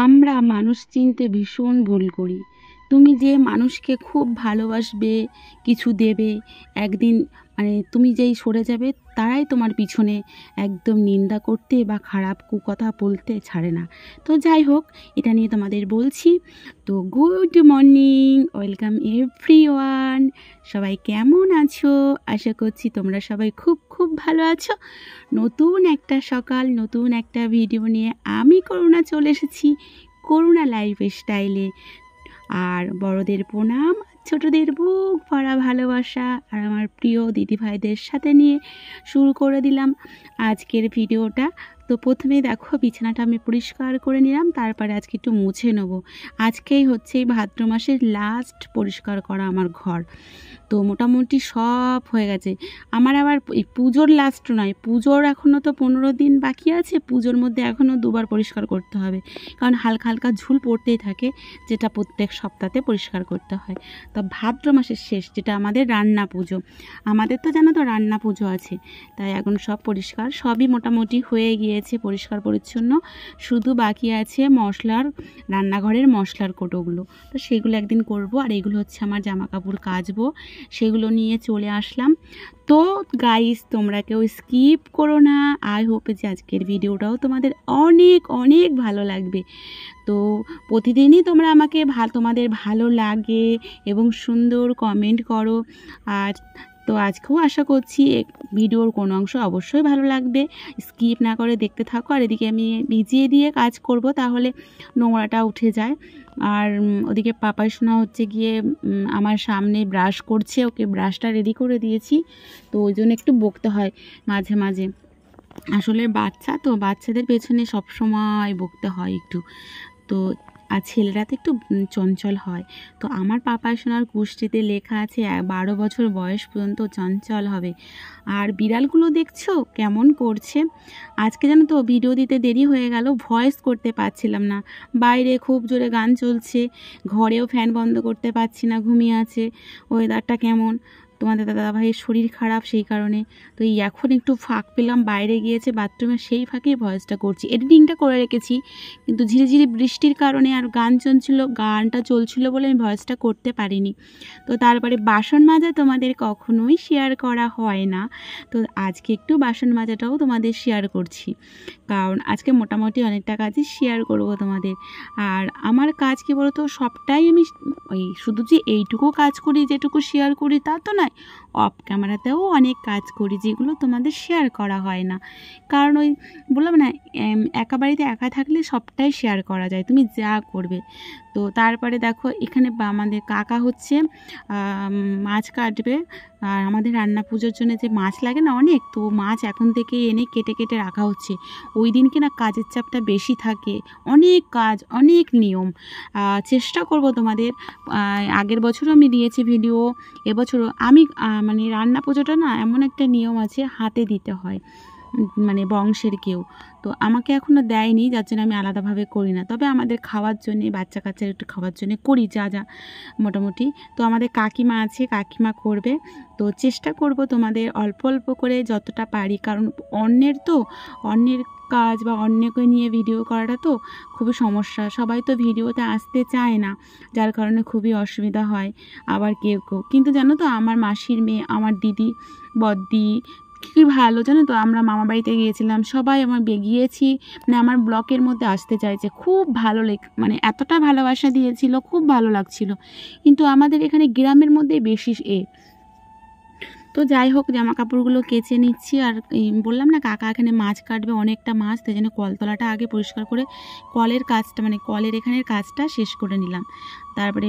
আমরা মানুষ চিনতে ভীষণ ভুল করি। তুমি যে মানুষকে খুব ভালোবাসবে, কিছু দেবে, একদিন তুমি যেই সরে যাবে তারাই তোমার পিছনে একদম নিন্দা করতে বা খারাপ কুকথা বলতে ছাড়ে না। তো যাই হোক, এটা নিয়ে তোমাদের বলছি। তো গুড মর্নিং, ওয়েলকাম এভরিওয়ান। সবাই কেমন আছো? আশা করছি তোমরা সবাই খুব খুব ভালো আছো। নতুন একটা সকাল, নতুন একটা ভিডিও নিয়ে আমি করুণা চলে এসেছি, করুণা লাইফ স্টাইলে। আর বড়দের প্রণাম, ছোটদের বুক ভরা ভালোবাসা আর আমার প্রিয় দিদিভাইদের সাথে নিয়ে শুরু করে দিলাম আজকের ভিডিওটা। তো প্রথমে দেখো, বিছানাটা আমি পরিষ্কার করে নিলাম, তারপরে আজকে একটু মুছে নেব। আজকেই হচ্ছে এই ভাদ্র মাসের লাস্ট পরিষ্কার করা আমার ঘর। তো মোটামুটি সব হয়ে গেছে আমার। আবার এই পুজোর লাস্ট নয়, পুজোর এখনও তো 15 দিন বাকি আছে। পুজোর মধ্যে এখনও দুবার পরিষ্কার করতে হবে, কারণ হালকা হালকা ঝুল পড়তেই থাকে, যেটা প্রত্যেক সপ্তাহে পরিষ্কার করতে হয়। তো ভাদ্র মাসের শেষ, যেটা আমাদের রান্না পুজো, আমাদের তো জানো তো রান্না পুজো আছে, তাই এখন সব পরিষ্কার, সবই মোটামুটি হয়ে গিয়েছে পরিষ্কার পরিচ্ছন্ন। শুধু বাকি আছে মশলার, রান্নাঘরের মশলার কোটোগুলো, তো সেগুলো একদিন করব। আর এগুলো হচ্ছে আমার জামা কাপড় কাচবো, সেগুলো নিয়ে চলে আসলাম। তো গাইস, তোমরা কেউ স্কিপ করো না। আই হোপ যে আজকের ভিডিওটাও তোমাদের অনেক অনেক ভালো লাগবে। তো প্রতিদিনই তোমরা আমাকে তোমাদের ভালো লাগে এবং সুন্দর কমেন্ট করো। আর তো আজকেও আশা করছি ভিডিওর কোনো অংশ অবশ্যই ভালো লাগবে। স্কিপ না করে দেখতে থাকো। আর এদিকে আমি ভিজিয়ে দিয়ে কাজ করব, তাহলে নোংরাটা উঠে যায়। আর ওদিকে পাপাই শোনা হচ্ছে গিয়ে আমার সামনে ব্রাশ করছে, ওকে ব্রাশটা রেডি করে দিয়েছি, তো ওই জন্য একটু বকতে হয় মাঝে মাঝে। আসলে বাচ্চা তো, বাচ্চাদের পেছনে সবসময় বকতে হয় একটু। তো আর ছেলেরা তো একটু চঞ্চল হয়। তো আমার পাপাই সোনার কুষ্টিতে লেখা আছে 12 বছর বয়স পর্যন্ত চঞ্চল হবে। আর বিড়ালগুলো দেখছো কেমন করছে। আজকে জানো তো ভিডিও দিতে দেরি হয়ে গেল, ভয়েস করতে পারছিলাম না। বাইরে খুব জোরে গান চলছে, ঘরেও ফ্যান বন্ধ করতে পারছি না, ঘুমিয়ে আছে। ওয়েদারটা কেমন, তোমাদের দাদাভাইয়ের শরীর খারাপ, সেই কারণে। তো এই এখন একটু ফাঁক পেলাম, বাইরে গিয়েছে বাথরুমে, সেই ফাঁকেই ভয়েসটা করছি। এডিটিংটা করে রেখেছি, কিন্তু ঝিরিঝিরি বৃষ্টির কারণে আর গানটা চলছিল বলে আমি ভয়েসটা করতে পারিনি। তো তারপরে বাসন মাজা তোমাদের কখনোই শেয়ার করা হয় না, তো আজকে একটু বাসন মাজাটাও তোমাদের শেয়ার করছি, কারণ আজকে মোটামুটি অনেকটা কাজই শেয়ার করব তোমাদের। আর আমার কাজ কী বলতো, সবটাই আমি ওই শুধু যে এইটুকু কাজ করি, যেটুকু শেয়ার করি তা তো নয়, অফ ক্যামেরাতেও অনেক কাজ করি যেগুলো তোমাদের শেয়ার করা হয় না। কারণ ওই বললাম না, একা বাড়িতে একা থাকলে সবটাই শেয়ার করা যায়, তুমি যা করবে। তো তারপরে দেখো, এখানে আমাদের কাকা হচ্ছে মাছ কাটবে। আর আমাদের রান্না পুজোর জন্য যে মাছ লাগে না অনেক, তো মাছ এখন থেকে এনে কেটে কেটে রাখা হচ্ছে। ওই দিনকে না কাজের চাপটা বেশি থাকে, অনেক কাজ, অনেক নিয়ম। চেষ্টা করব তোমাদের, আগের বছরও আমি দিয়েছি ভিডিও, এবছরও আমি রান্না পুজোটা না এমন একটা নিয়ম আছে, হাতে দিতে হয়, বংশের কেউ তো আমাকে এখনও দেয়নি, যার জন্য আমি আলাদাভাবে করি না। তবে আমাদের খাওয়ার জন্যে, বাচ্চা কাচ্চার একটু খাওয়ার জন্যে করি যা যা মোটামুটি। তো আমাদের কাকিমা আছে, কাকিমা করবে। তো চেষ্টা করব তোমাদের অল্প অল্প করে যতটা পারি, কারণ অন্যের কাজ বা অন্যকে নিয়ে ভিডিও করাটা তো খুবই সমস্যা। সবাই তো ভিডিওতে আসতে চায় না, যার কারণে খুবই অসুবিধা হয়। আবার কেউ কিন্তু জানো তো, আমার মাসির মেয়ে, আমার দিদি, বদ্দি, কী ভালো জানো তো, আমরা মামা বাড়িতে গিয়েছিলাম, সবাই আমার গিয়েছি, আমার ব্লকের মধ্যে আসতে চাইছে, খুব ভালো এতটা ভালোবাসা দিয়েছিল, খুব ভালো লাগছিল। কিন্তু আমাদের এখানে গ্রামের মধ্যে বেশি তো যাই হোক, জামা কাপড়গুলো কেচে নিচ্ছি। আর বললাম না, কাকা এখানে মাছ কাটবে, অনেকটা মাছ, তাই জন্য কলতলাটা আগে পরিষ্কার করে কলের কাজটা, কলের এখানের কাজটা শেষ করে নিলাম। তারপরে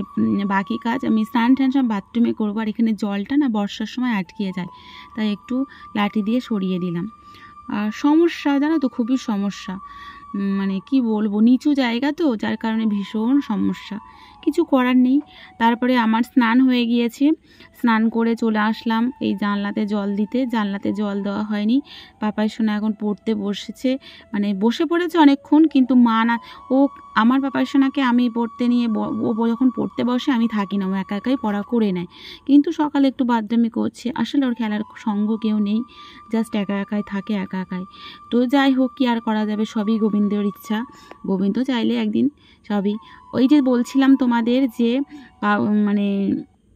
বাকি কাজ আমি স্নান টান সব বাথরুমে করবো। আর এখানে জলটা না বর্ষার সময় আটকিয়ে যায়, তাই একটু লাঠি দিয়ে সরিয়ে দিলাম। আর সমস্যা জানো তো, খুবই সমস্যা, কি বলবো, নিচু জায়গা তো, যার কারণে ভীষণ সমস্যা, কিছু করার নেই। তারপরে আমার স্নান হয়ে গিয়েছে, স্নান করে চলে আসলাম এই জানলাতে জল দিতে। জানলাতে জল দেওয়া হয়নি, পাপাই সোনা এখন পড়তে বসেছে, বসে পড়েছে অনেকক্ষণ, কিন্তু মা না, ও আমার প্রিপারেশনাকে আমি পড়তে নিয়ে ও যখন পড়তে বসে আমি থাকি না, ও একা একাই পড়া করে নেয়। কিন্তু সকালে একটু বাদরামি করছে, আসলে ওর খেলার সঙ্গ কেউ নেই, জাস্ট একা একাই থাকে, একা একাই। তো যাই হোক, কি আর করা যাবে, সবই গোবিন্দের ইচ্ছা। গোবিন্দ চাইলে একদিন সবই। ওই যে বলছিলাম তোমাদের যে মানে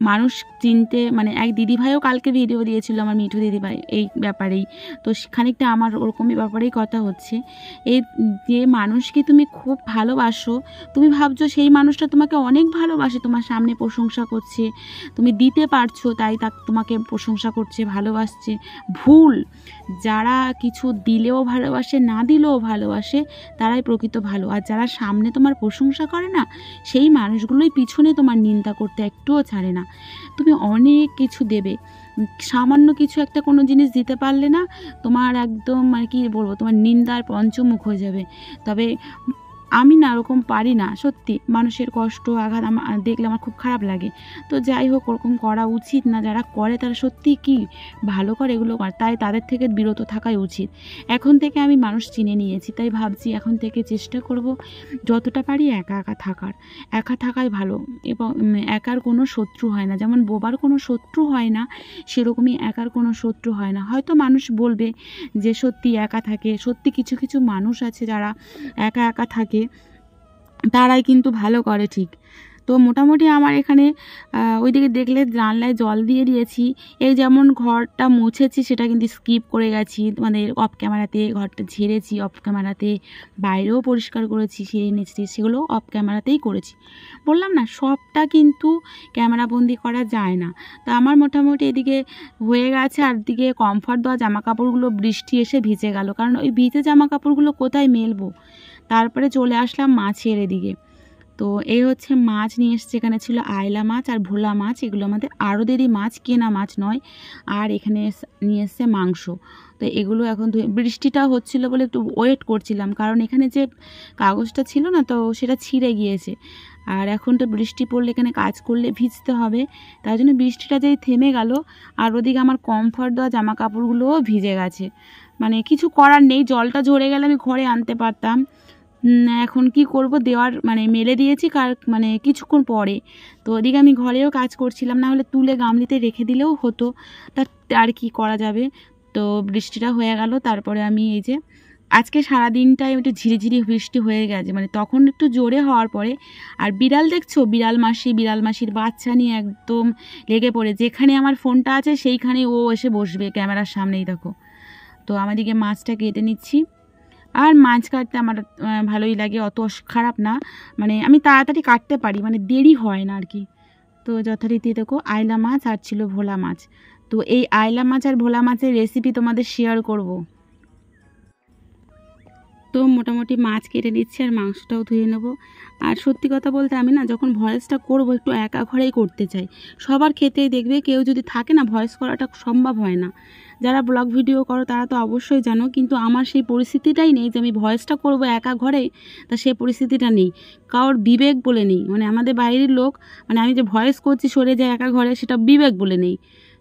মানুষ চিনতে, মানে এক দিদিভাইও কালকে ভিডিও দিয়েছিল আমার মিঠু দিদিভাই এই ব্যাপারেই। তো খানিকটা আমার ওরকমই ব্যাপারেই কথা হচ্ছে। এই যে মানুষকে তুমি খুব ভালোবাসো, তুমি ভাবছো সেই মানুষটা তোমাকে অনেক ভালোবাসে, তোমার সামনে প্রশংসা করছে, তুমি দিতে পারছো তাই তোমাকে প্রশংসা করছে, ভালোবাসছে। ভুল। যারা কিছু দিলেও ভালোবাসে, না দিলেও ভালোবাসে, তারাই প্রকৃত ভালো। আর যারা সামনে তোমার প্রশংসা করে না, সেই মানুষগুলোই পিছনে তোমার নিন্দা করতে একটুও ছাড়ে না। তুমি অনেক কিছু দেবে, সামান্য কিছু একটা কোনো জিনিস দিতে পারলে না, তোমার একদম মানে কি বলবো, তোমার নিন্দার পঞ্চমুখ হয়ে যাবে। তবে আমি না ওরকম পারি না, সত্যি মানুষের কষ্ট আঘাত আমার দেখলে আমার খুব খারাপ লাগে। তো যাই হোক, ওরকম করা উচিত না। যারা করে তারা সত্যি কি ভালো করে এগুলো করে, তাই তাদের থেকে বিরত থাকাই উচিত। এখন থেকে আমি মানুষ চিনে নিয়েছি, তাই ভাবছি এখন থেকে চেষ্টা করব যতটা পারি একা একা থাকার। একা থাকাই ভালো, এবং একার কোনো শত্রু হয় না। যেমন বোবার কোনো শত্রু হয় না, সেরকমই একার কোনো শত্রু হয় না। হয়তো মানুষ বলবে যে সত্যি একা থাকে, সত্যি কিছু কিছু মানুষ আছে যারা একা একা থাকে, তারাই কিন্তু ভালো করে ঠিক। তো মোটামুটি আমার এখানে ওইদিকে দেখলে জানলায় জল দিয়ে দিয়েছি। এই যেমন ঘরটা মুছেছি সেটা কিন্তু স্কিপ করে গেছি, মানে অফ ক্যামেরাতে ঘরটা ঝেড়েছি, অফ ক্যামেরাতে বাইরেও পরিষ্কার করেছি, সিঁড়ি নিচে, সেগুলো অফ ক্যামেরাতেই করেছি। বললাম না সবটা কিন্তু ক্যামেরাবন্দি করা যায় না। তো আমার মোটামুটি এদিকে হয়ে গেছে, আর দিকে কমফর্ট দেওয়া জামা কাপড়গুলো বৃষ্টি এসে ভিজে গেল, কারণ ওই ভিজে জামা কাপড়গুলো কোথায় মেলবো। তারপরে চলে আসলাম মাছের এদিকে। তো এই হচ্ছে মাছ নিয়ে এসছে, এখানে ছিল আয়লা মাছ আর ভোলা মাছ, এগুলো আমাদের আড়দেরই মাছ, কেনা মাছ নয়। আর এখানে নিয়ে এসছে মাংস। তো এগুলো এখন বৃষ্টিটা হচ্ছিল বলে একটু ওয়েট করছিলাম, কারণ এখানে যে কাগজটা ছিল না, তো সেটা ছিঁড়ে গিয়েছে। আর এখন তো বৃষ্টি পড়লে এখানে কাজ করলে ভিজতে হবে, তাই জন্য বৃষ্টিটা যেই থেমে গেল, আর ওদিকে আমার কমফর্ট দেওয়া জামা কাপড়গুলোও ভিজে গেছে। মানে কিছু করার নেই, জলটা ঝরে গেলে আমি ঘরে আনতে পারতাম। এখন কি করব, দেওয়ার মানে মেলে দিয়েছি মানে কিছুক্ষণ পরে। তো ওদিকে আমি ঘরেও কাজ করছিলাম, না হলে তুলে গামলিতে রেখে দিলেও হতো, তা আর কি করা যাবে। তো বৃষ্টিটা হয়ে গেল, তারপরে আমি এই যে আজকে সারাদিনটাই একটু ঝিরিঝিরি বৃষ্টি হয়ে গেছে, মানে তখন একটু জোরে হওয়ার পরে। আর বিড়াল দেখছো, বিড়াল মাসির বাচ্চা নিয়ে একদম লেগে পড়ে, যেখানে আমার ফোনটা আছে সেইখানেই ও এসে বসবে ক্যামেরার সামনেই, দেখো। তো আমাদেরকে মাছটা কেটে নিচ্ছি। আর মাছ কাটতে আমার ভালোই লাগে, অত খারাপ না, মানে আমি তাড়াতাড়ি কাটতে পারি, মানে দেরি হয় না আর কি। তো যথারীতি দেখো আয়লা মাছ আর ছিল ভোলা মাছ। তো এই আয়লা মাছ আর ভোলা মাছের রেসিপি তোমাদের শেয়ার করব। তো মোটামুটি মাছ কেটে নিচ্ছি আর মাংসটাও ধুয়ে নেব। আর সত্যি কথা বলতে আমি না যখন ভয়েসটা করব একটু একা ঘরেই করতে চাই। সবার ক্ষেত্রেই দেখবে কেউ যদি থাকে না, ভয়েস করাটা সম্ভব হয় না। যারা ব্লগ ভিডিও করো তারা তো অবশ্যই জানো, কিন্তু আমার সেই পরিস্থিতিটাই নেই যে আমি ভয়েসটা করব একা ঘরে, তা সেই পরিস্থিতিটা নেই। কারোর বিবেক বলে নেই, মানে আমাদের বাইরের লোক, মানে আমি যে ভয়েস করছি সরে যায় একা ঘরে, সেটা বিবেক বলে নেই।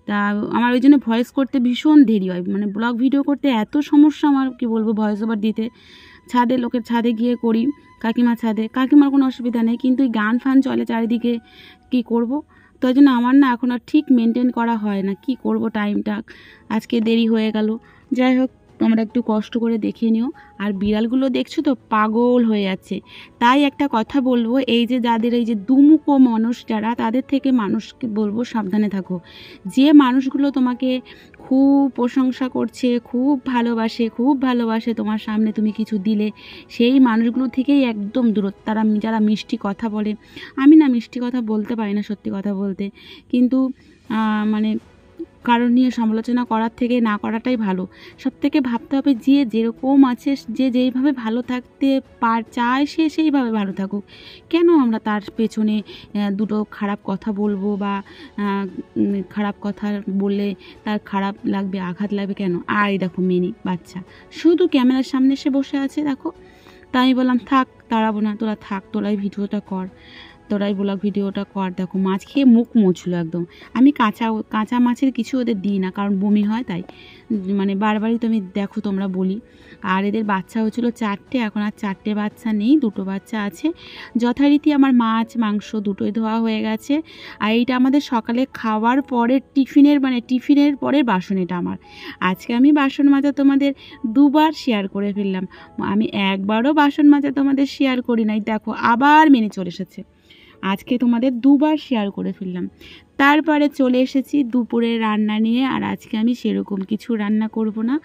তা আমার ওই জন্য ভয়েস করতে ভীষণ দেরি হয়, মানে ব্লগ ভিডিও করতে এত সমস্যা আমার, কি বলবো, ভয়েস ওভার দিতে। ছাদে, লোকের ছাদে গিয়ে করি, কাকিমার ছাদে, কাকিমার কোনো অসুবিধা নেই, কিন্তু এই গান ফান চলে চারিদিকে, কি করব। তো ওই জন্য আমার না এখন আর ঠিক মেনটেন করা হয় না, কি করব, টাইমটা আজকে দেরি হয়ে গেল। যাই হোক, তোমরা একটু কষ্ট করে দেখে নিও। আর বিড়ালগুলো দেখছো তো পাগল হয়ে যাচ্ছে। তাই একটা কথা বলবো, এই যে যাদের এই যে দুমুখো মানুষ যারা, তাদের থেকে মানুষকে বলবো সাবধানে থাকো। যে মানুষগুলো তোমাকে খুব প্রশংসা করছে, খুব ভালোবাসে তোমার সামনে তুমি কিছু দিলে, সেই মানুষগুলো থেকেই একদম দূরত্ব। যারা মিষ্টি কথা বলে, আমি না মিষ্টি কথা বলতে পারি না সত্যি কথা বলতে, কিন্তু মানে কারণ নিয়ে সমালোচনা করার থেকে না করাটাই ভালো। সব থেকে ভাবতে হবে যে যেরকম আছে, যে যেইভাবে ভালো থাকতে চায় সে সেইভাবে ভালো থাকুক। কেন আমরা তার পেছনে দুটো খারাপ কথা বলবো, বা খারাপ কথা বললে তার খারাপ লাগবে, আঘাত লাগবে কেন। আর এই দেখো মিনি বাচ্চা শুধু ক্যামেরার সামনে এসে বসে আছে, দেখো। তাই আমি বললাম থাক, তাড়াবো না, তোরা থাক, তোরাই ভিডিওটা কর। তোরাই ব্লগ ভিডিওটা কর। দেখো মাছ খেয়ে মুখ মুছলো একদম। আমি কাঁচা মাছের কিছু ওদের দিই না, কারণ বমি হয় তাই। মানে বারবারই তো আমি দেখো তোমরা বলি। আর এদের বাচ্চা হয়েছিল 4টে, এখন আর 4টে বাচ্চা নেই, 2টো বাচ্চা আছে। যথারীতি আমার মাছ মাংস দুটোই ধোয়া হয়ে গেছে। আর এইটা আমাদের সকালে খাওয়ার পরের টিফিনের পরের বাসন এটা আমার। আজকে আমি বাসন মাজা তোমাদের 2বার শেয়ার করে ফেললাম। আমি একবারও বাসন মাজা তোমাদের শেয়ার করি নাই, দেখো আবার মেনে চলে এসেছে। আজকে তোমাদের 2বার শেয়ার করে ফেললাম। তারপরে চলে এসেছি দুপুরের রান্না নিয়ে। আর আজকে আমি সেরকম কিছু রান্না করব না।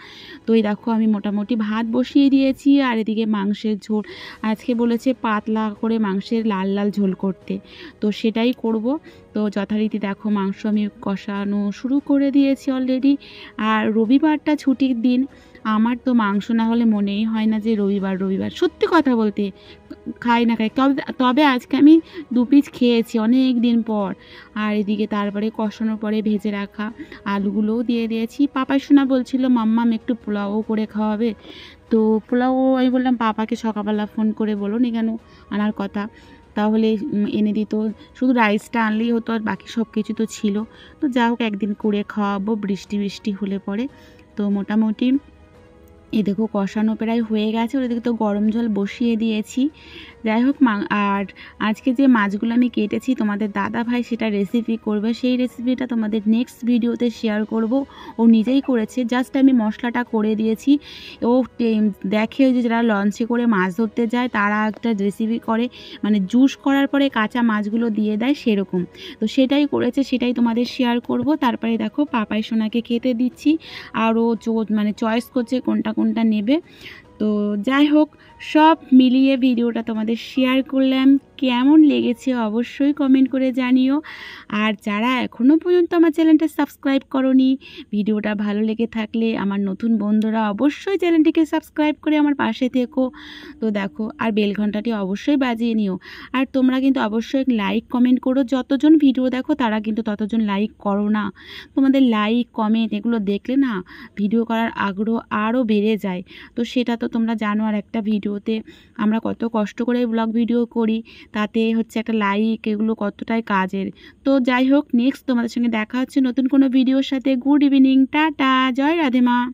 তো এই দেখো আমি মোটামুটি ভাত বসিয়ে দিয়েছি, আর এদিকে মাংসের ঝোল আজকে বলেছে পাতলা করে মাংসের লাল লাল ঝোল করতে, তো সেটাই করব। তো যথারীতি দেখো মাংস আমি কষানো শুরু করে দিয়েছি অলরেডি। আর রবিবারটা ছুটির দিন, আমার তো মাংস না হলে মনেই হয় না যে রবিবার। সত্যি কথা বলতে খাই না খাই, তবে আজকে আমি 2 পিস খেয়েছি অনেক দিন পর। আর এদিকে তারপরে কষানোর পরে ভেজে রাখা আলুগুলোও দিয়ে দিয়েছি। পাপাই সোনা বলছিল মাম্মাম একটু পোলাও করে খাওয়াবে, তো পোলাও আমি বললাম পাপাকে সকালবেলা ফোন করে বলো নি কেন আনার কথা, তাহলে এনে দিত। শুধু রাইসটা আনলেই হতো, আর বাকি সব কিছু তো ছিল। তো যা হোক একদিন করে খাওয়াবো বৃষ্টি হলে পরে। তো মোটামুটি এই দেখো কষানো প্রায় হয়ে গেছে, ওদিকে তো গরম জল বসিয়ে দিয়েছি। যাই হোক আর আজকে যে মাছগুলো আমি কেটেছি তোমাদের দাদা ভাই সেটা রেসিপি করবে, সেই রেসিপিটা তোমাদের নেক্সট ভিডিওতে শেয়ার করব। ও নিজেই করেছে, জাস্ট আমি মশলাটা করে দিয়েছি। ও দেখে যে যারা লঞ্চে করে মাছ ধরতে যায় তারা একটা রেসিপি করে, মানে জুস করার পরে কাঁচা মাছগুলো দিয়ে দেয় সেরকম। তো সেটাই করেছে, সেটাই তোমাদের শেয়ার করব। তারপরে দেখো পাপাই সোনাকে খেতে দিচ্ছি, আর ও চয়েস করছে কোনটা কোনটা নেবে। তো যাই হোক সব মিলিয়ে ভিডিওটা তোমাদের শেয়ার করলাম। কেমন লেগেছে অবশ্যই কমেন্ট করে জানিও। আর যারা এখনও পর্যন্ত আমার চ্যানেলটা সাবস্ক্রাইব করোনি, ভিডিওটা ভালো লেগে থাকলে আমার নতুন বন্ধুরা অবশ্যই চ্যানেলটিকে সাবস্ক্রাইব করে আমার পাশে থেকো। তো দেখো আর বেল ঘন্টাটি অবশ্যই বাজিয়ে নিও। আর তোমরা কিন্তু অবশ্যই লাইক কমেন্ট করো, যতজন ভিডিও দেখো তারা কিন্তু ততজন লাইক করো না। তোমাদের লাইক কমেন্ট এগুলো দেখলে না ভিডিও করার আগ্রহ আরও বেড়ে যায়। তো সেটা তো তোমরা জানো, আর একটা ভিডিওতে আমরা কত কষ্ট করে ব্লগ ভিডিও করি, তাতে হচ্ছে একটা লাইক এগুলো কতটাই কাজের। তো যাই হোক নেক্সট তোমাদের সঙ্গে দেখা হচ্ছে নতুন কোনো ভিডিওর সাথে। গুড ইভিনিং, টাটা, জয় রাধে মা।